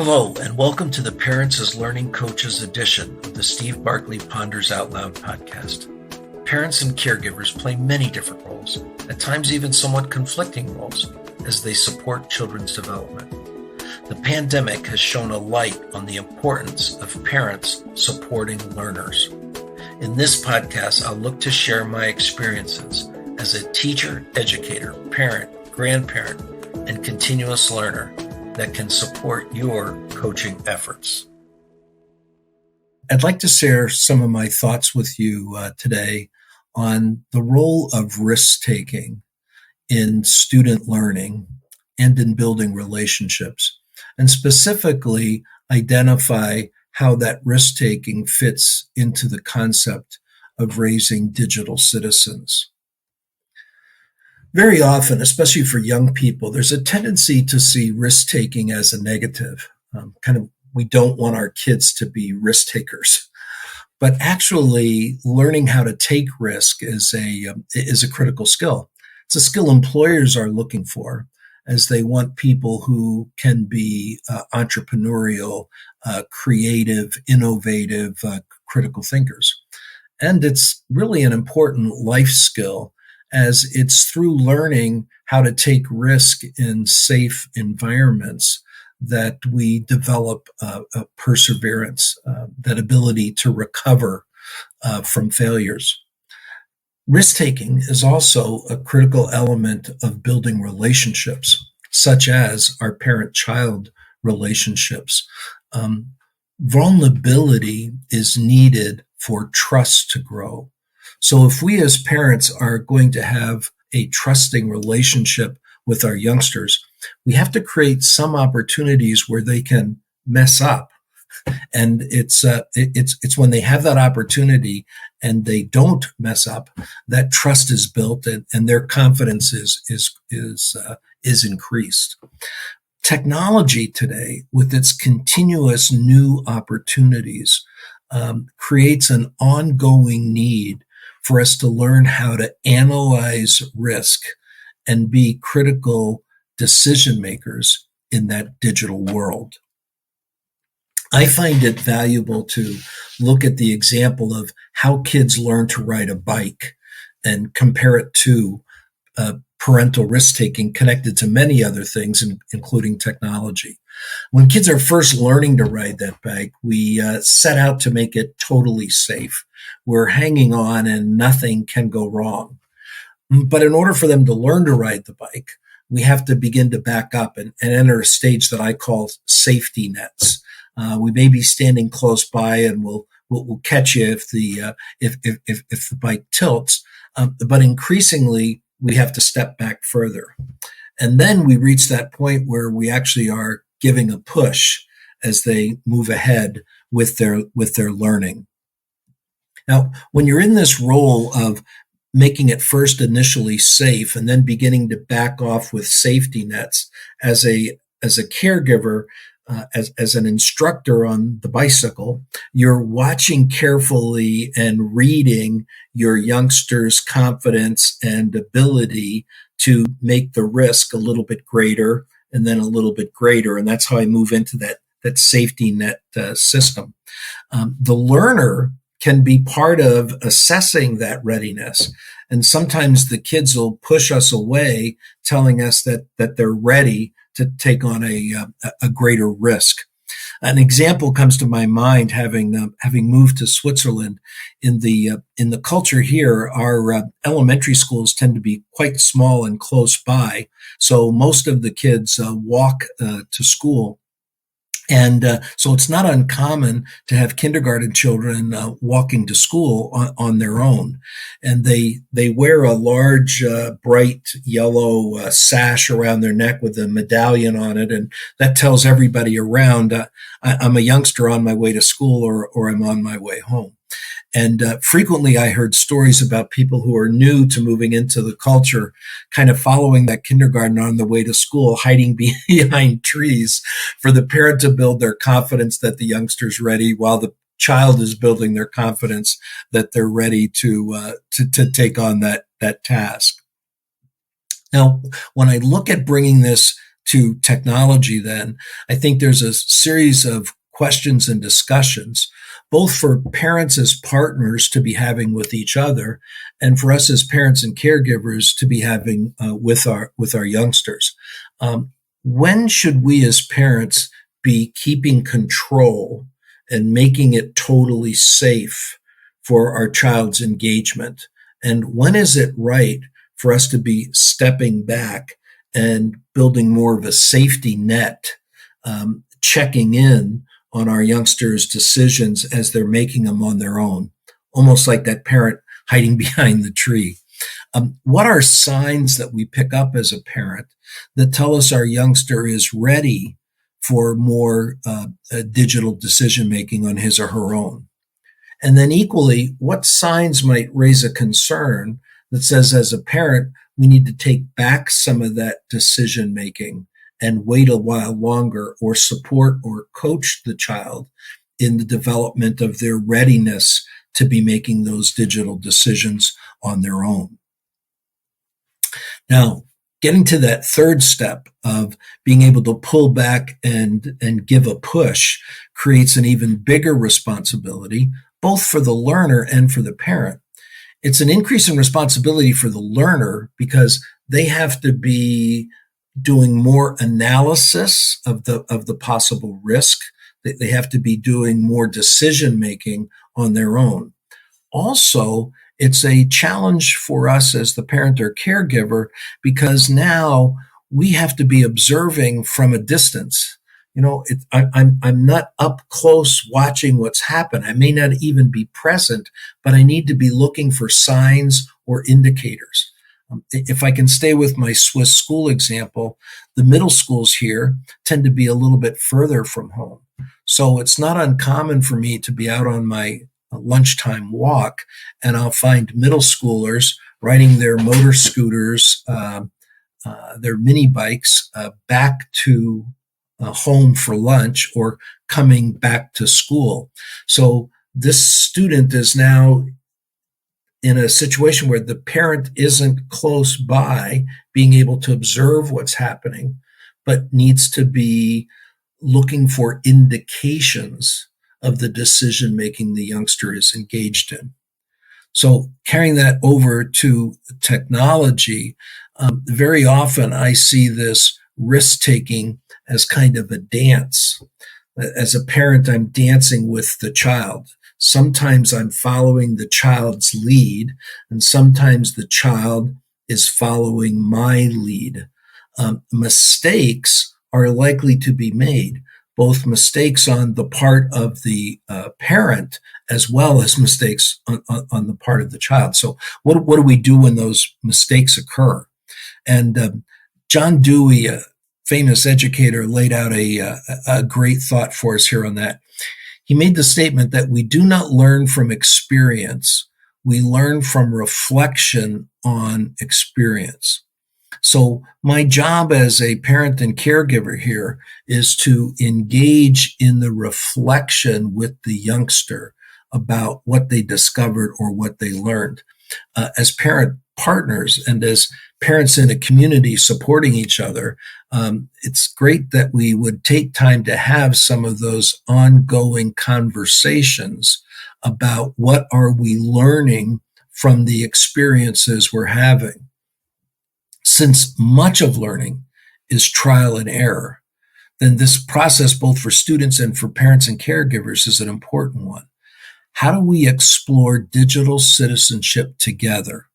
Hello, and welcome to the Parents as Learning Coaches edition of the Steve Barkley Ponders Out Loud podcast. Parents and caregivers play many different roles, at times even somewhat conflicting roles, as they support children's development. The pandemic has shone a light on the importance of parents supporting learners. In this podcast, I'll look to share my experiences as a teacher, educator, parent, grandparent, and continuous learner that can support your coaching efforts. I'd like to share some of my thoughts with you today on the role of risk-taking in student learning and in building relationships, and specifically identify how that risk-taking fits into the concept of raising digital citizens. Very often, especially for young people, there's a tendency to see risk-taking as a negative. We don't want our kids to be risk takers. But actually, learning how to take risk is a critical skill. It's a skill employers are looking for, as they want people who can be entrepreneurial, creative, innovative, critical thinkers. And it's really an important life skill, as it's through learning how to take risk in safe environments that we develop a perseverance, that ability to recover from failures. Risk-taking is also a critical element of building relationships, such as our parent-child relationships. Vulnerability is needed for trust to grow. So if we as parents are going to have a trusting relationship with our youngsters, we have to create some opportunities where they can mess up. And it's when they have that opportunity and they don't mess up, that trust is built and their confidence is increased. Technology today, with its continuous new opportunities, creates an ongoing need for us to learn how to analyze risk and be critical decision makers in that digital world. I find it valuable to look at the example of how kids learn to ride a bike and compare it to parental risk-taking connected to many other things, including technology. When kids are first learning to ride that bike, we set out to make it totally safe. We're hanging on and nothing can go wrong. But in order for them to learn to ride the bike, we have to begin to back up and enter a stage that I call safety nets. We may be standing close by and we'll catch you if the bike tilts, but increasingly we have to step back further. And then we reach that point where we actually are giving a push as they move ahead with their learning. Now, when you're in this role of making it first initially safe and then beginning to back off with safety nets as a caregiver, as an instructor on the bicycle, you're watching carefully and reading your youngster's confidence and ability to make the risk a little bit greater and then a little bit greater. And that's how I move into that safety net system. The learner can be part of assessing that readiness. And sometimes the kids will push us away, telling us that they're ready to take on a greater risk. An example comes to my mind, having moved to Switzerland. In the culture here, our elementary schools tend to be quite small and close by, so most of the kids walk to school. And so it's not uncommon to have kindergarten children walking to school on their own. And they wear a large, bright yellow sash around their neck with a medallion on it. And that tells everybody around, I'm a youngster on my way to school or I'm on my way home. And frequently I heard stories about people who are new to moving into the culture, kind of following that kindergarten on the way to school, hiding behind trees for the parent to build their confidence that the youngster's ready, while the child is building their confidence that they're ready to take on that task. Now, when I look at bringing this to technology, then I think there's a series of questions and discussions, both for parents as partners to be having with each other, and for us as parents and caregivers to be having with our youngsters. When should we as parents be keeping control and making it totally safe for our child's engagement? And when is it right for us to be stepping back and building more of a safety net, checking in on our youngsters' decisions as they're making them on their own, almost like that parent hiding behind the tree? What are signs that we pick up as a parent that tell us our youngster is ready for more digital decision making on his or her own? And then equally, what signs might raise a concern that says, as a parent, we need to take back some of that decision making and wait a while longer, or support or coach the child in the development of their readiness to be making those digital decisions on their own? Now, getting to that third step of being able to pull back and give a push creates an even bigger responsibility, both for the learner and for the parent. It's an increase in responsibility for the learner because they have to be doing more analysis of the possible risk. They have to be doing more decision making on their own. Also, it's a challenge for us as the parent or caregiver because now we have to be observing from a distance. I'm not up close watching what's happened. I may not even be present, but I need to be looking for signs or indicators. If I can stay with my Swiss school example, the middle schools here tend to be a little bit further from home. So it's not uncommon for me to be out on my lunchtime walk, and I'll find middle schoolers riding their motor scooters, their mini bikes, back to home for lunch or coming back to school. So this student is now in a situation where the parent isn't close by being able to observe what's happening, but needs to be looking for indications of the decision making the youngster is engaged in. So carrying that over to technology, very often I see this risk taking as kind of a dance. As a parent, I'm dancing with the child. Sometimes I'm following the child's lead, and sometimes the child is following my lead. Mistakes are likely to be made, both mistakes on the part of the parent as well as mistakes on the part of the child. So what do we do when those mistakes occur? And John Dewey, a famous educator, laid out a great thought for us here on that. He made the statement that we do not learn from experience, we learn from reflection on experience. So my job as a parent and caregiver here is to engage in the reflection with the youngster about what they discovered or what they learned. As parent partners and as parents in a community supporting each other, it's great that we would take time to have some of those ongoing conversations about what are we learning from the experiences we're having. Since much of learning is trial and error, then this process, both for students and for parents and caregivers, is an important one. How do we explore digital citizenship together,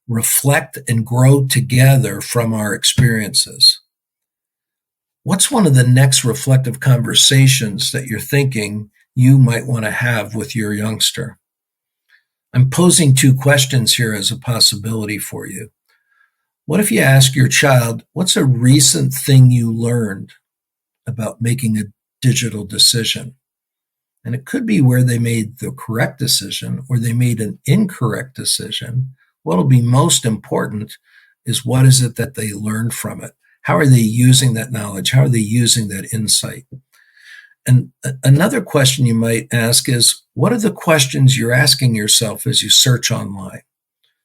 reflect and grow together from our experiences? What's one of the next reflective conversations that you're thinking you might want to have with your youngster? I'm posing two questions here as a possibility for you. What if you ask your child, what's a recent thing you learned about making a digital decision? And it could be where they made the correct decision or they made an incorrect decision. What'll be most important is what is it that they learned from it? How are they using that knowledge? How are they using that insight? And another question you might ask is, what are the questions you're asking yourself as you search online?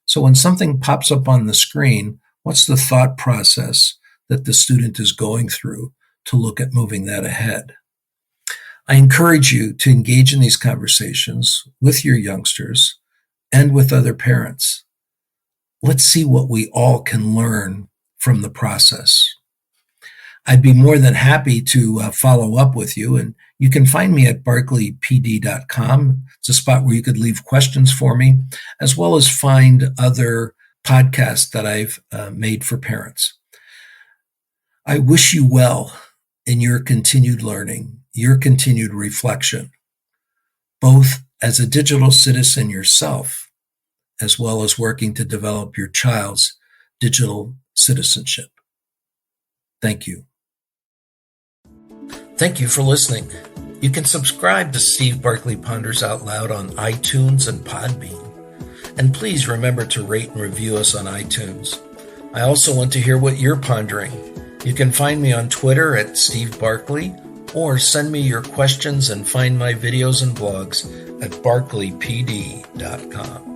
So when something pops up on the screen, what's the thought process that the student is going through to look at moving that ahead. I encourage you to engage in these conversations with your youngsters and with other parents. Let's see what we all can learn from the process. I'd be more than happy to follow up with you, and you can find me at barclaypd.com. It's a spot where you could leave questions for me, as well as find other podcasts that I've made for parents. I wish you well in your continued learning, your continued reflection, both as a digital citizen yourself, as well as working to develop your child's digital citizenship. Thank you. Thank you for listening. You can subscribe to Steve Barclay Ponders Out Loud on iTunes and Podbean. And please remember to rate and review us on iTunes. I also want to hear what you're pondering. You can find me on Twitter at Steve Barclay, or send me your questions and find my videos and blogs at barclaypd.com.